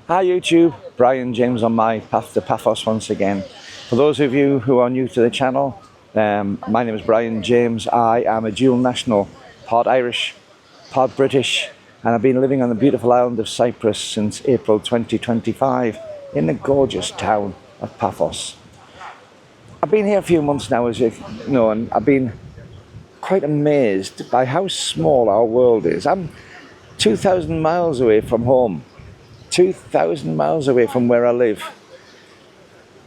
Hi YouTube, Brian James on my path to Paphos once again. For those of you who are new to the channel, my name is Brian James. I am a dual national, part Irish, part British, and I've been living on the beautiful island of Cyprus since April 2025 in the gorgeous town of Paphos. I've been here a few months now, as you know, and I've been quite amazed by how small our world is. I'm 2,000 miles away from home. 2,000 miles away from where I live.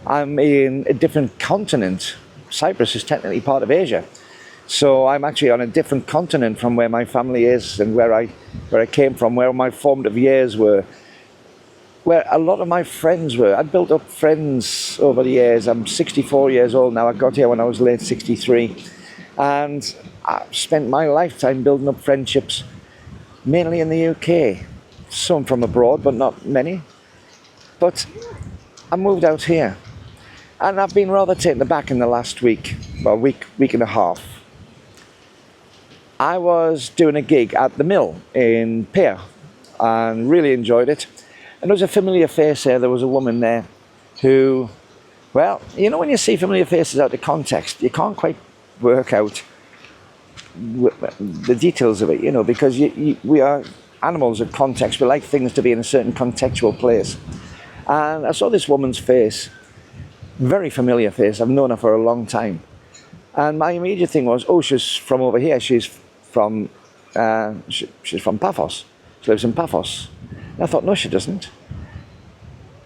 I'm in a different continent. Cyprus is technically part of Asia, so I'm actually on a different continent from where my family is and where I came from, where my formative years were, where a lot of my friends were. I've built up friends over the years. I'm 64 years old now. I got here when I was late 63, and I've spent my lifetime building up friendships, mainly in the UK. Some from abroad, but not many. But I moved out here, and I've been rather taken aback in the last week, well, week and a half. I was doing a gig at the mill in Pier and really enjoyed it. And there was a familiar face there. There was a woman there who, well, you know, when you see familiar faces out of context, you can't quite work out the details of it, you know, because we are animals of context. We like things to be in a certain contextual place. And I saw this woman's face, very familiar face. I've known her for a long time. And my immediate thing was, oh, she's from over here. She's from Paphos. She lives in Paphos. And I thought, no, she doesn't.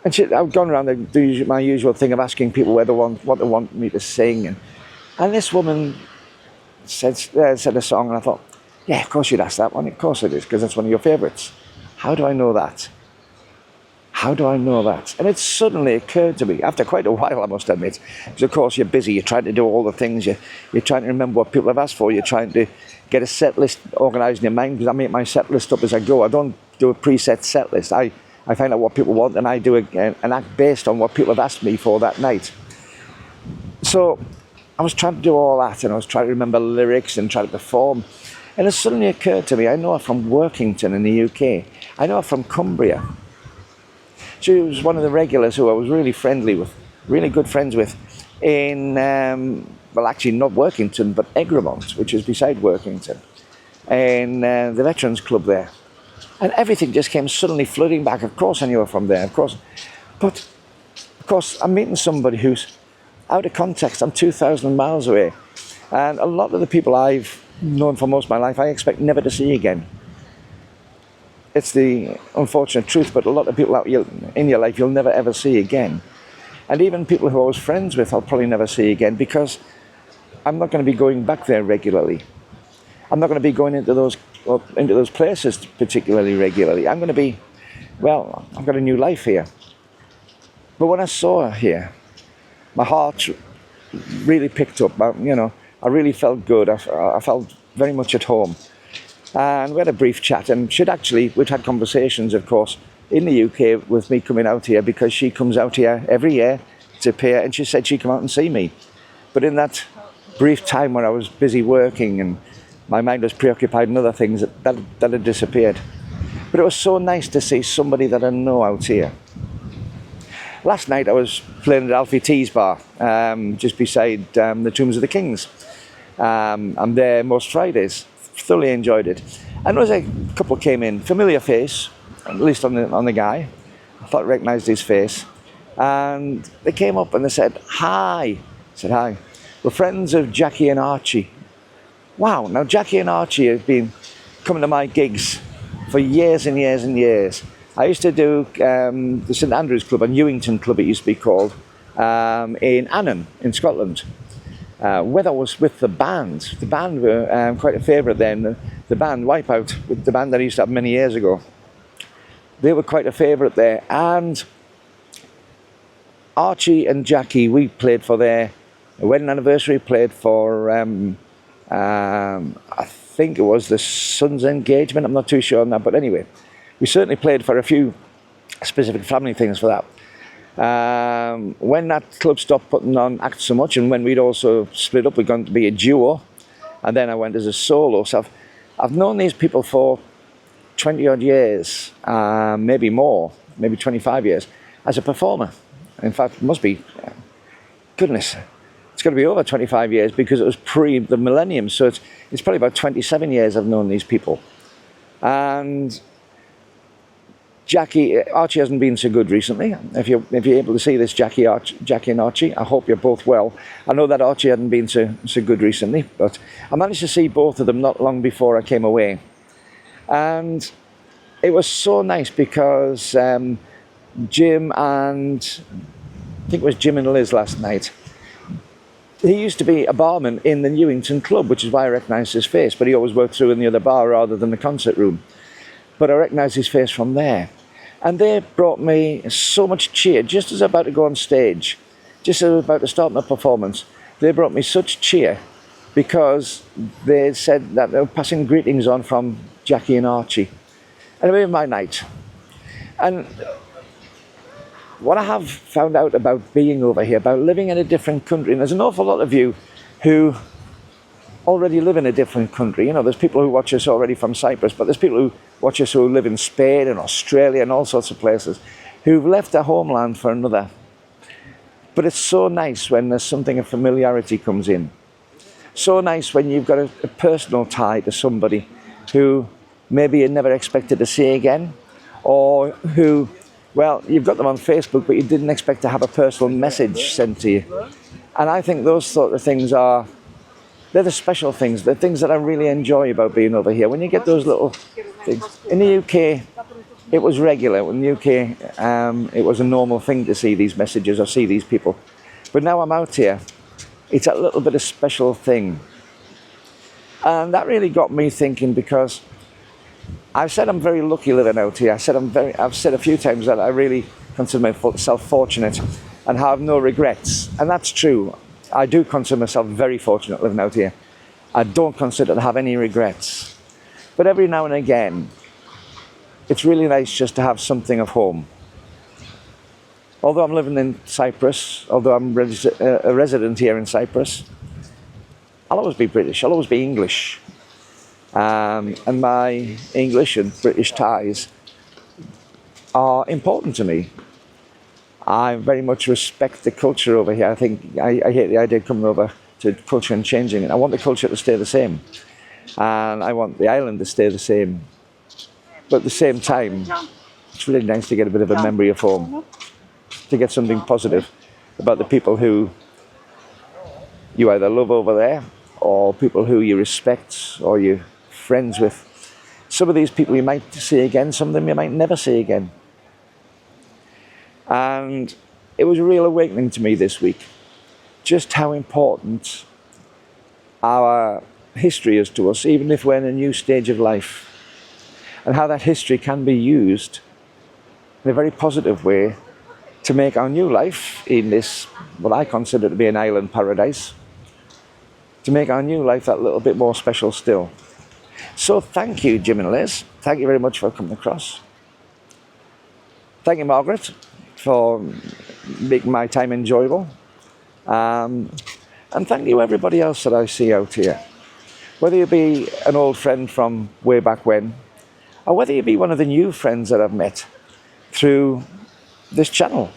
And I've gone around my usual thing of asking people what they want me to sing. And this woman said a song, and I thought, yeah, of course you'd ask that one. Of course it is, because that's one of your favourites. How do I know that? How do I know that? And it suddenly occurred to me, after quite a while, I must admit, because of course you're busy, you're trying to do all the things, you're trying to remember what people have asked for, you're trying to get a set list organised in your mind, because I make my set list up as I go. I don't do a preset set list. I find out what people want, and I do an act based on what people have asked me for that night. So I was trying to do all that, and I was trying to remember lyrics and try to perform. And it suddenly occurred to me, I know her from Workington in the UK. I know her from Cumbria. She was one of the regulars who I was really friendly with, really good friends with, in, well, actually not Workington, but Egremont, which is beside Workington, in the Veterans Club there. And everything just came suddenly flooding back. Of course I knew her from there, of course. But, of course, I'm meeting somebody who's out of context. I'm 2,000 miles away. And a lot of the people I've known for most of my life, I expect never to see again. It's the unfortunate truth, but a lot of people out in your life you'll never ever see again. And even people who I was friends with, I'll probably never see again, because I'm not going to be going back there regularly. I'm not going to be going into those places particularly regularly. I'm going to be, well, I've got a new life here. But when I saw her here, my heart really picked up. You know, I really felt good. I felt very much at home. And we had a brief chat, and we'd had conversations, of course, in the UK with me coming out here, because she comes out here every year to Pier, and she said she'd come out and see me. But in that brief time when I was busy working and my mind was preoccupied in other things, that had disappeared. But it was so nice to see somebody that I know out here. Last night I was playing at Alfie T's bar, just beside the Tombs of the Kings. I'm there most Fridays. Thoroughly enjoyed it. And there was a couple came in, familiar face, at least on the guy. I thought I recognised his face. And they came up and they said, hi. I said, hi. We're friends of Jackie and Archie. Wow, now Jackie and Archie have been coming to my gigs for years and years and years. I used to do the St Andrews Club, and Ewington Club it used to be called, in Annan, in Scotland. Whether I was with the band were quite a favourite then. The band Wipeout, the band that I used to have many years ago, they were quite a favourite there. And Archie and Jackie, we played for their wedding anniversary, played for, I think it was the son's engagement, I'm not too sure on that, but anyway, we certainly played for a few specific family things for that. When that club stopped putting on acts so much, and when we'd also split up, we're going to be a duo, and then I went as a solo. So I've known these people for 20 odd years, maybe more, maybe 25 years as a performer. In fact, it must be, goodness, it's got to be over 25 years because it was pre the millennium. So it's probably about 27 years I've known these people. And Archie hasn't been so good recently. If you're able to see this, Jackie and Archie, I hope you're both well. I know that Archie hadn't been so good recently, but I managed to see both of them not long before I came away. And it was so nice because Jim and, I think it was Jim and Liz last night, he used to be a barman in the Newington Club, which is why I recognised his face, but he always worked through in the other bar rather than the concert room. But I recognised his face from there. And they brought me so much cheer, just as I was about to go on stage, just as I was about to start my performance. They brought me such cheer because they said that they were passing greetings on from Jackie and Archie. And it made my night. And what I have found out about being over here, about living in a different country, and there's an awful lot of you who already live in a different country. You know, there's people who watch us already from Cyprus, but there's people who watch us who live in Spain and Australia and all sorts of places who've left their homeland for another. But it's so nice when there's something of familiarity comes in. So nice when you've got a personal tie to somebody who maybe you never expected to see again, or who, well, you've got them on Facebook, but you didn't expect to have a personal message sent to you. And I think those sort of things they're the special things, the things that I really enjoy about being over here. When you get those little things. In the UK, it was regular. In the UK, it was a normal thing to see these messages or see these people. But now I'm out here, it's a little bit of special thing. And that really got me thinking, because I've said I'm very lucky living out here. I've said a few times that I really consider myself fortunate and have no regrets. And that's true. I do consider myself very fortunate living out here. I don't consider to have any regrets. But every now and again, it's really nice just to have something of home. Although I'm living in Cyprus, although I'm a resident here in Cyprus, I'll always be British, I'll always be English. And my English and British ties are important to me. I very much respect the culture over here. I think I hate the idea of coming over to culture and changing it. I want the culture to stay the same. And I want the island to stay the same. But at the same time, it's really nice to get a bit of a memory of home. To get something positive about the people who you either love over there, or people who you respect, or you're friends with. Some of these people you might see again, some of them you might never see again. And it was a real awakening to me this week, just how important our history is to us, even if we're in a new stage of life, and how that history can be used in a very positive way to make our new life in this, what I consider to be an island paradise, to make our new life that little bit more special still. So thank you, Jim and Liz. Thank you very much for coming across. Thank you, Margaret, for making my time enjoyable. And thank you everybody else that I see out here. Whether you be an old friend from way back when, or whether you be one of the new friends that I've met through this channel.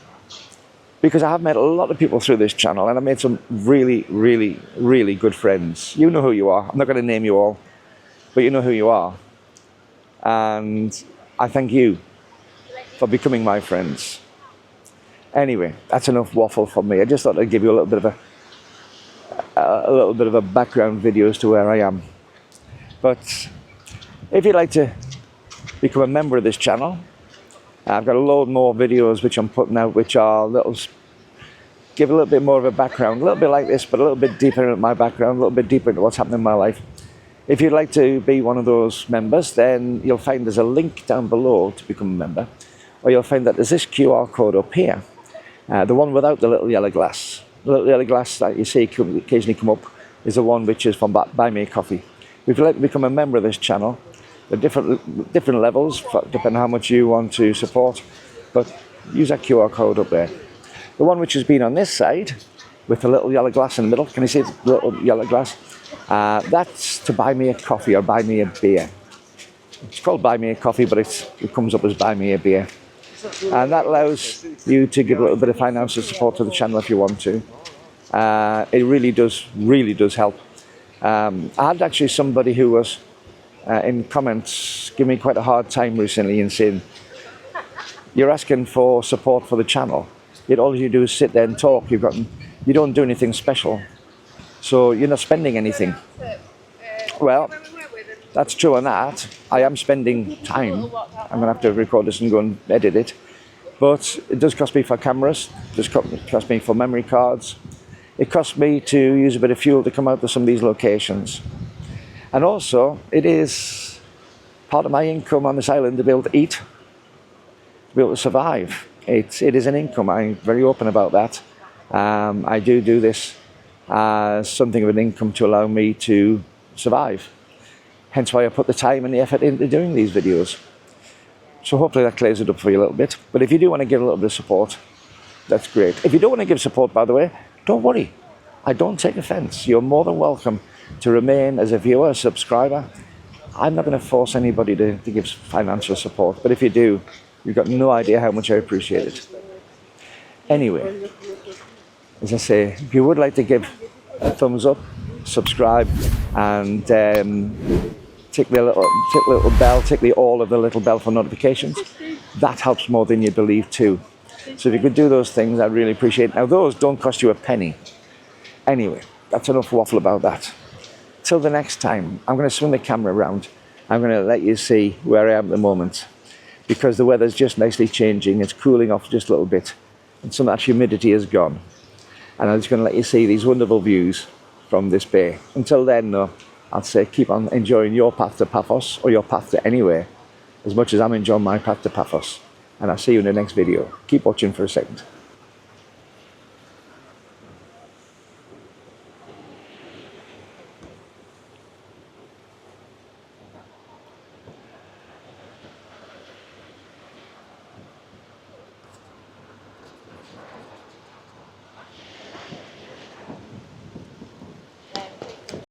Because I have met a lot of people through this channel, and I've made some really, really, really good friends. You know who you are. I'm not going to name you all, but you know who you are. And I thank you for becoming my friends. Anyway, that's enough waffle from me. I just thought I'd give you a little bit of a background video as to where I am. But if you'd like to become a member of this channel, I've got a load more videos which I'm putting out, which are give a little bit more of a background, a little bit like this, but a little bit deeper into my background, a little bit deeper into what's happening in my life. If you'd like to be one of those members, then you'll find there's a link down below to become a member, or you'll find that there's this QR code up here, the one without the little yellow glass. The little yellow glass that you see occasionally come up is the one which is from Buy Me a Coffee. If you'd like to become a member of this channel, there are different levels, depending on how much you want to support, but use that QR code up there. The one which has been on this side, with the little yellow glass in the middle, can you see the little yellow glass? That's to buy me a coffee or buy me a beer. It's called Buy Me a Coffee, but it comes up as Buy Me a Beer. And that allows you to give a little bit of financial support to the channel if you want to. It really does help. I had actually somebody who was in comments giving me quite a hard time recently and saying, you're asking for support for the channel, yet all you do is sit there and talk. You don't do anything special, so you're not spending anything. Well, that's true on that. I am spending time. I'm going to have to record this and go and edit it. But it does cost me for cameras, it does cost me for memory cards. It costs me to use a bit of fuel to come out to some of these locations. And also, it is part of my income on this island to be able to eat, to be able to survive. It is an income. I'm very open about that. I do this as something of an income to allow me to survive. Hence why I put the time and the effort into doing these videos. So hopefully that clears it up for you a little bit. But if you do want to give a little bit of support, that's great. If you don't want to give support, by the way, don't worry. I don't take offence. You're more than welcome to remain as a viewer, a subscriber. I'm not going to force anybody to give financial support. But if you do, you've got no idea how much I appreciate it. Anyway, as I say, if you would like to give a thumbs up, subscribe, and tick the little bell, tick the all of the little bell for notifications. That helps more than you believe too. So if you could do those things, I'd really appreciate it. Now those don't cost you a penny. Anyway, that's enough waffle about that. Till the next time, I'm going to swing the camera around. I'm going to let you see where I am at the moment, because the weather's just nicely changing. It's cooling off just a little bit, and some of that humidity is gone. And I'm just going to let you see these wonderful views from this bay. Until then, though, I'd say keep on enjoying your path to Paphos, or your path to anywhere, as much as I'm enjoying my path to Paphos. And I'll see you in the next video. Keep watching for a second.